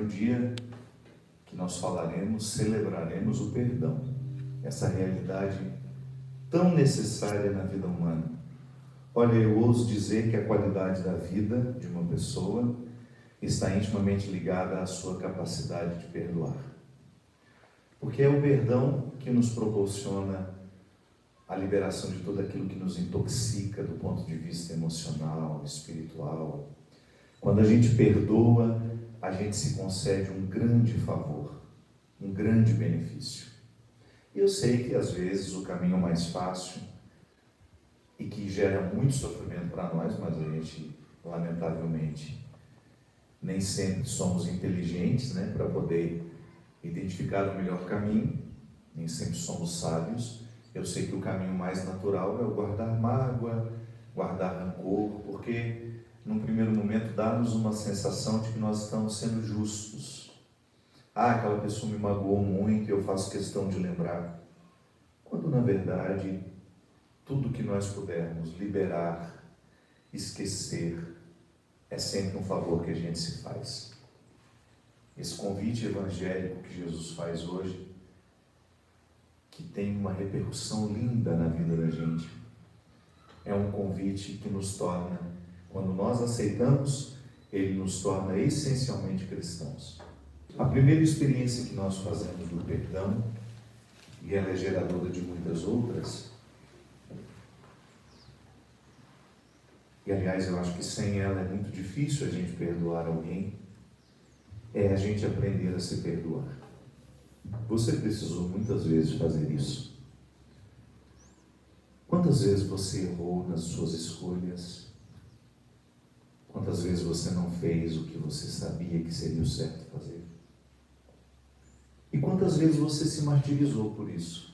um dia que nós falaremos, celebraremos o perdão, essa realidade tão necessária na vida humana. Olha, eu ouso dizer que a qualidade da vida de uma pessoa está intimamente ligada à sua capacidade de perdoar. Porque é o perdão que nos proporciona a liberação de tudo aquilo que nos intoxica do ponto de vista emocional, espiritual. Quando a gente perdoa, a gente se concede um grande favor, um grande benefício. E eu sei que às vezes o caminho mais fácil e que gera muito sofrimento para nós, mas a gente, lamentavelmente, nem sempre somos inteligentes, né, para poder identificar o melhor caminho, nem sempre somos sábios. Eu sei que o caminho mais natural é o guardar mágoa, guardar rancor, porque num primeiro momento dá-nos uma sensação de que nós estamos sendo justos. Aquela pessoa me magoou muito e eu faço questão de lembrar. Quando na verdade, tudo que nós pudermos liberar, esquecer, é sempre um favor que a gente se faz. Esse convite evangélico que Jesus faz hoje, que tem uma repercussão linda na vida da gente, é um convite que nos torna, quando nós aceitamos, ele nos torna essencialmente cristãos. A primeira experiência que nós fazemos do perdão, e ela é geradora de muitas outras, e aliás eu acho que sem ela é muito difícil a gente perdoar alguém, é a gente aprender a se perdoar. Você precisou muitas vezes fazer isso. Quantas vezes você errou nas suas escolhas? Quantas vezes você não fez o que você sabia que seria o certo fazer? E quantas vezes você se martirizou por isso?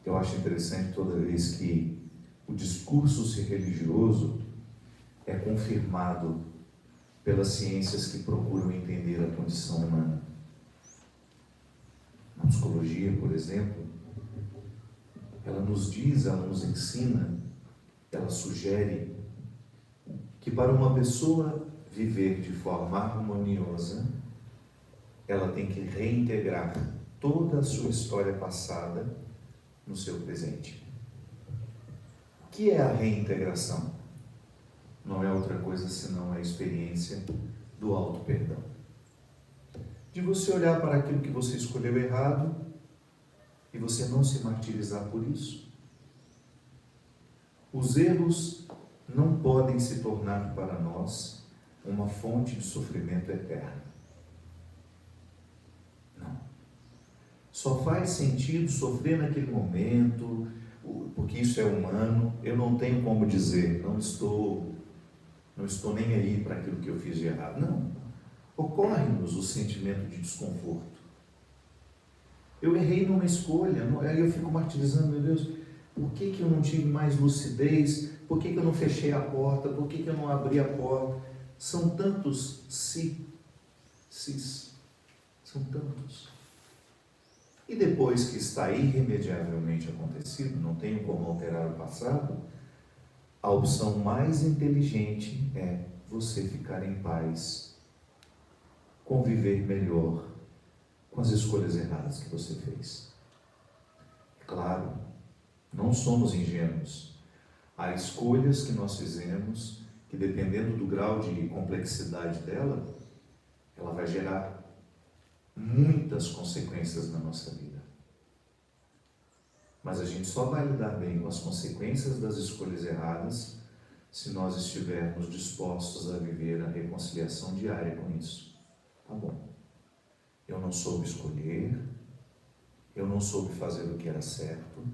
Eu acho interessante toda vez que o discurso religioso é confirmado pelas ciências que procuram entender a condição humana. Na psicologia, por exemplo, ela nos diz, ela nos ensina, ela sugere que para uma pessoa viver de forma harmoniosa, ela tem que reintegrar toda a sua história passada no seu presente. O que é a reintegração? Não é outra coisa senão a experiência do auto-perdão. De você olhar para aquilo que você escolheu errado e você não se martirizar por isso. Os erros não podem se tornar para nós uma fonte de sofrimento eterno. Não. Só faz sentido sofrer naquele momento, porque isso é humano. Eu não tenho como dizer, não estou nem aí para aquilo que eu fiz de errado. Não. Ocorre-nos o sentimento de desconforto. Eu errei numa escolha, aí eu fico martirizando, meu Deus, por que eu não tive mais lucidez? Por que eu não fechei a porta? Por que eu não abri a porta? São tantos sis, são tantos. E depois que está irremediavelmente acontecido, não tenho como alterar o passado, a opção mais inteligente é você ficar em paz, conviver melhor com as escolhas erradas que você fez. É claro, não somos ingênuos. Há escolhas que nós fizemos que, dependendo do grau de complexidade dela, ela vai gerar muitas consequências na nossa vida. Mas a gente só vai lidar bem com as consequências das escolhas erradas se nós estivermos dispostos a viver a reconciliação diária com isso. Tá bom. Eu não soube escolher, eu não soube fazer o que era certo,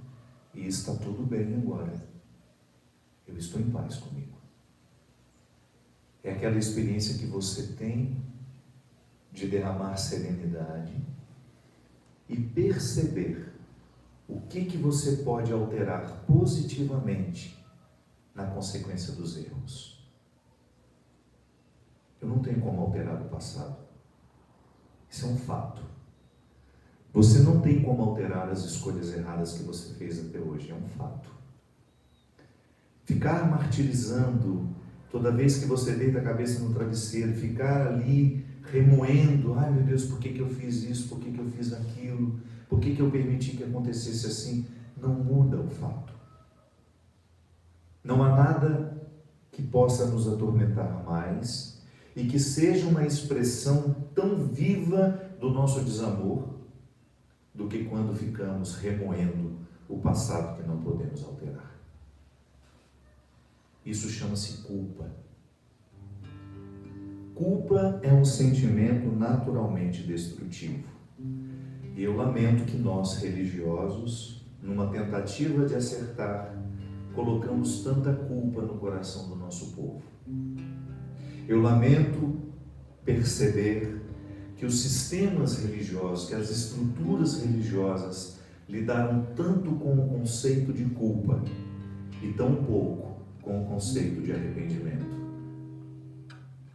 e está tudo bem agora. Eu estou em paz comigo. É aquela experiência que você tem de derramar serenidade e perceber o que você pode alterar positivamente na consequência dos erros. Eu não tenho como alterar o passado. Isso é um fato. Você não tem como alterar as escolhas erradas que você fez até hoje. É um fato. Ficar martirizando Toda vez que você deita a cabeça no travesseiro, ficar ali remoendo, ai meu Deus, por que eu fiz isso, por que eu fiz aquilo, por que eu permiti que acontecesse assim, não muda o fato. Não há nada que possa nos atormentar mais e que seja uma expressão tão viva do nosso desamor do que quando ficamos remoendo o passado que não podemos alterar. Isso chama-se culpa. Culpa é um sentimento naturalmente destrutivo. E eu lamento que nós, religiosos, numa tentativa de acertar, colocamos tanta culpa no coração do nosso povo. Eu lamento perceber que os sistemas religiosos, que as estruturas religiosas lidaram tanto com o conceito de culpa e tão pouco com o conceito de arrependimento.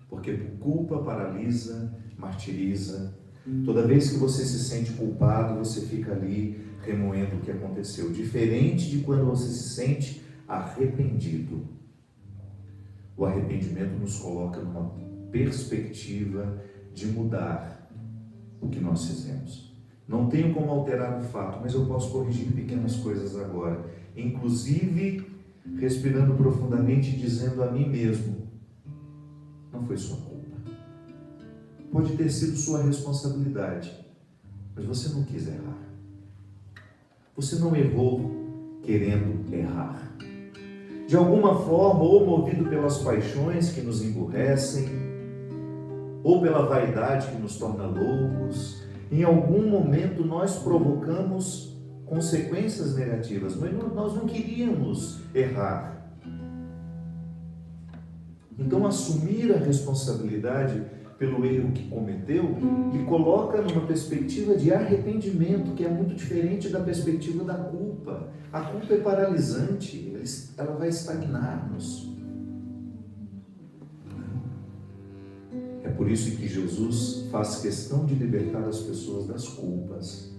Porque culpa paralisa, martiriza. Toda vez que você se sente culpado, você fica ali remoendo o que aconteceu. Diferente de quando você se sente arrependido. O arrependimento nos coloca numa perspectiva de mudar o que nós fizemos. Não tenho como alterar o fato, mas eu posso corrigir pequenas coisas agora. Inclusive, respirando profundamente e dizendo a mim mesmo, não foi sua culpa. Pode ter sido sua responsabilidade, mas você não quis errar. Você não errou querendo errar. De alguma forma, ou movido pelas paixões que nos emburrecem, ou pela vaidade que nos torna loucos, em algum momento nós provocamos consequências negativas, mas nós não queríamos errar. Então, assumir a responsabilidade pelo erro que cometeu lhe coloca numa perspectiva de arrependimento, que é muito diferente da perspectiva da culpa. A culpa é paralisante, ela vai estagnar-nos. É por isso que Jesus faz questão de libertar as pessoas das culpas.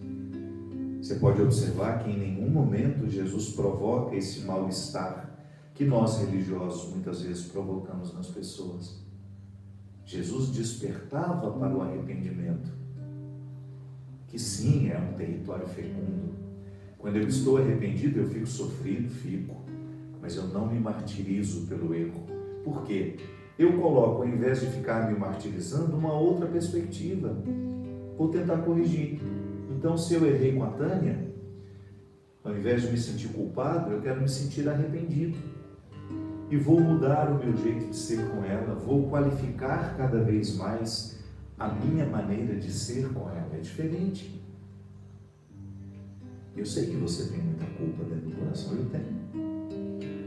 Você pode observar que em nenhum momento Jesus provoca esse mal-estar que nós religiosos muitas vezes provocamos nas pessoas. Jesus despertava para o arrependimento, que sim, é um território fecundo. Quando eu estou arrependido, eu fico sofrido, mas eu não me martirizo pelo erro. Por quê? Eu coloco, ao invés de ficar me martirizando, uma outra perspectiva. Vou tentar corrigir. Então, se eu errei com a Tânia, ao invés de me sentir culpado, eu quero me sentir arrependido. E vou mudar o meu jeito de ser com ela, vou qualificar cada vez mais a minha maneira de ser com ela. É diferente. Eu sei que você tem muita culpa dentro do coração, eu tenho.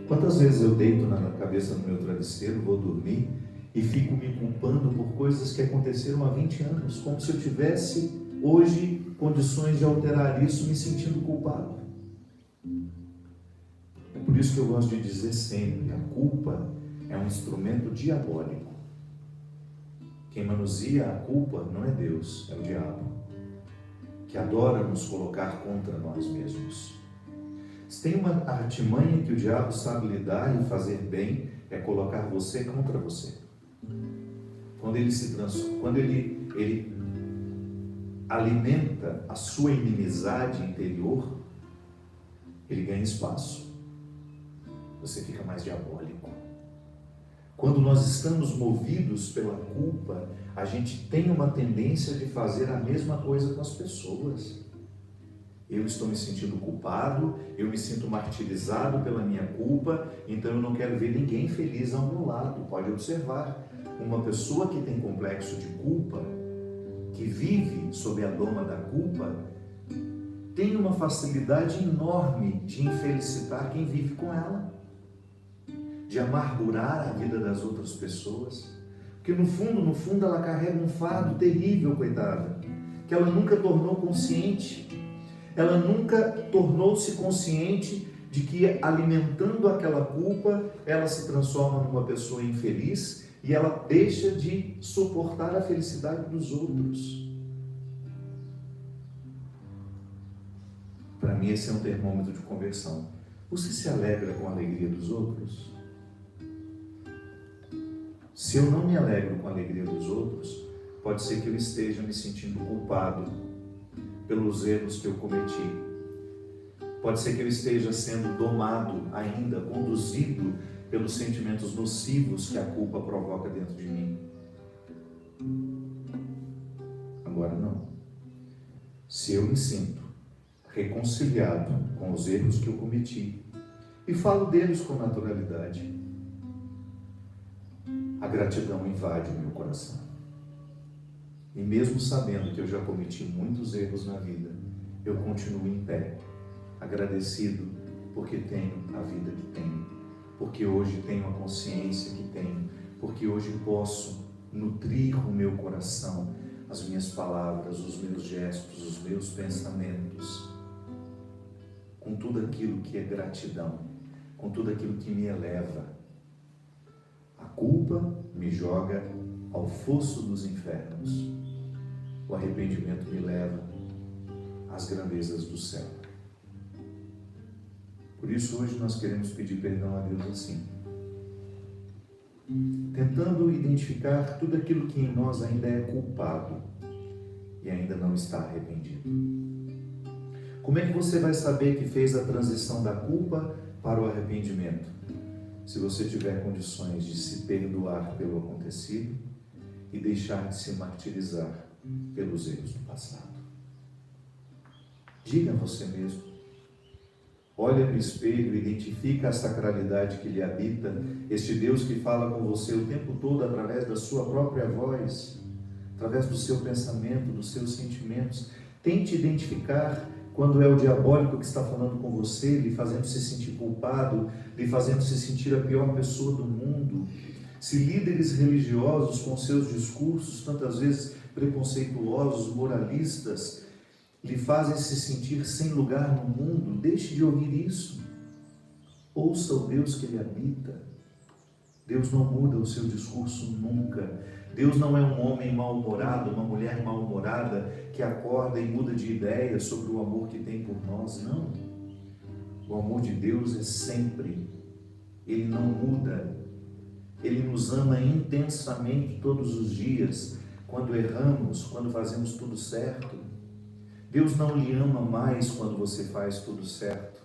Quantas vezes eu deito na cabeça no meu travesseiro, vou dormir e fico me culpando por coisas que aconteceram há 20 anos, como se eu tivesse hoje condições de alterar isso, me sentindo culpado. É por isso que eu gosto de dizer sempre, a culpa é um instrumento diabólico. Quem manuseia a culpa não é Deus, é o diabo, que adora nos colocar contra nós mesmos. Se tem uma artimanha que o diabo sabe lidar e fazer bem, é colocar você contra você. Quando ele se transforma, quando ele alimenta a sua inimizade interior, ele ganha espaço. Você fica mais diabólico. Quando nós estamos movidos pela culpa, a gente tem uma tendência de fazer a mesma coisa com as pessoas. Eu estou me sentindo culpado, eu me sinto martirizado pela minha culpa, então eu não quero ver ninguém feliz ao meu lado. Pode observar, uma pessoa que tem complexo de culpa, que vive sob a doma da culpa, tem uma facilidade enorme de infelicitar quem vive com ela, de amargurar a vida das outras pessoas, porque no fundo ela carrega um fardo terrível, coitada, que ela nunca tornou consciente. Ela nunca tornou-se consciente de que, alimentando aquela culpa, ela se transforma numa pessoa infeliz e ela deixa de suportar a felicidade dos outros. Para mim, esse é um termômetro de conversão. Você se alegra com a alegria dos outros? Se eu não me alegro com a alegria dos outros, pode ser que eu esteja me sentindo culpado pelos erros que eu cometi. Pode ser que eu esteja sendo domado ainda, conduzido pelos sentimentos nocivos que a culpa provoca dentro de mim. Agora não. Se eu me sinto reconciliado com os erros que eu cometi e falo deles com naturalidade, a gratidão invade o meu coração. E mesmo sabendo que eu já cometi muitos erros na vida, eu continuo em pé, agradecido porque tenho a vida que tenho, porque hoje tenho a consciência que tenho, porque hoje posso nutrir o meu coração, as minhas palavras, os meus gestos, os meus pensamentos, com tudo aquilo que é gratidão, com tudo aquilo que me eleva. A culpa me joga ao fosso dos infernos. O arrependimento me leva às grandezas do céu. Por isso hoje nós queremos pedir perdão a Deus assim, tentando identificar tudo aquilo que em nós ainda é culpado e ainda não está arrependido. Como é que você vai saber que fez a transição da culpa para o arrependimento? Se você tiver condições de se perdoar pelo acontecido e deixar de se martirizar pelos erros do passado. Diga a você mesmo. Olha no espelho, identifica a sacralidade que lhe habita, este Deus que fala com você o tempo todo através da sua própria voz, através do seu pensamento, dos seus sentimentos. Tente identificar quando é o diabólico que está falando com você, lhe fazendo se sentir culpado, lhe fazendo se sentir a pior pessoa do mundo. Se líderes religiosos com seus discursos, tantas vezes preconceituosos, moralistas, lhe fazem se sentir sem lugar no mundo, deixe de ouvir isso. Ouça o Deus que lhe habita. Deus não muda o seu discurso nunca. Deus não é um homem mal-humorado, uma mulher mal-humorada que acorda e muda de ideia sobre o amor que tem por nós. Não. O amor de Deus é sempre. Ele não muda. Ele nos ama intensamente todos os dias, quando erramos, quando fazemos tudo certo. Deus não lhe ama mais quando você faz tudo certo.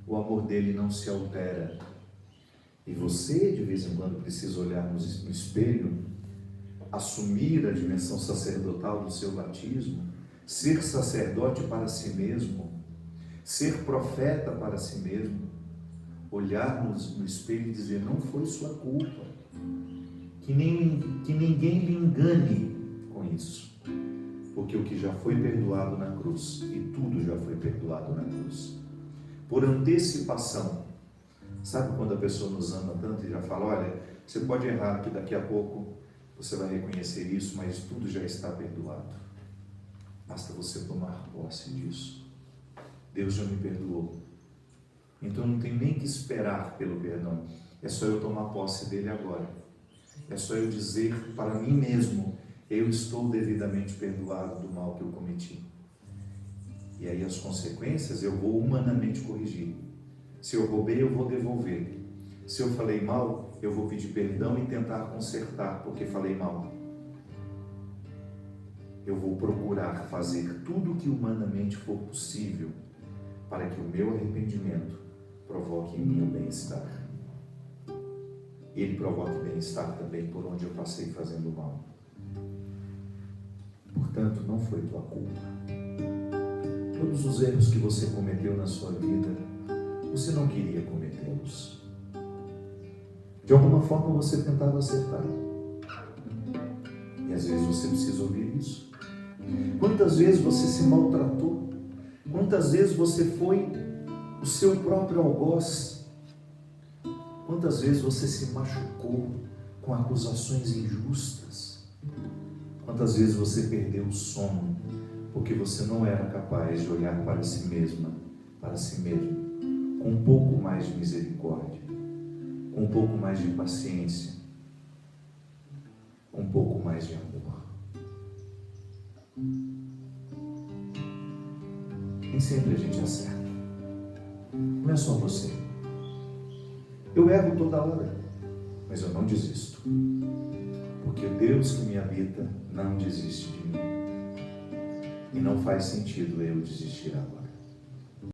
O amor dele não se altera. E você, de vez em quando, precisa olhar no espelho, assumir a dimensão sacerdotal do seu batismo, ser sacerdote para si mesmo, ser profeta para si mesmo, olhar no espelho e dizer, não foi sua culpa, que ninguém lhe engane com isso, porque o que já foi perdoado na cruz, e tudo já foi perdoado na cruz, por antecipação. Sabe quando a pessoa nos ama tanto e já fala, olha, você pode errar que daqui a pouco você vai reconhecer isso, mas tudo já está perdoado. Basta você tomar posse disso. Deus já me perdoou. Então não tem nem que esperar pelo perdão. É só eu tomar posse dele agora. É só eu dizer para mim mesmo, eu estou devidamente perdoado do mal que eu cometi. E aí as consequências eu vou humanamente corrigir. Se eu roubei, eu vou devolver. Se eu falei mal, eu vou pedir perdão e tentar consertar porque falei mal. Eu vou procurar fazer tudo o que humanamente for possível para que o meu arrependimento provoque em mim o bem-estar. Ele provoque bem-estar também por onde eu passei fazendo mal. Portanto, não foi tua culpa. Todos os erros que você cometeu na sua vida, você não queria cometê-los. De alguma forma você tentava acertar. E às vezes você precisa ouvir isso. Quantas vezes você se maltratou? Quantas vezes você foi o seu próprio algoz? Quantas vezes você se machucou com acusações injustas? Quantas vezes você perdeu o sono porque você não era capaz de olhar para si mesma, para si mesmo, com um pouco mais de misericórdia, com um pouco mais de paciência, com um pouco mais de amor? Nem sempre a gente acerta. Não é só você. Eu erro toda hora. mas eu não desisto, porque o Deus que me habita não desiste de mim, e não faz sentido eu desistir agora.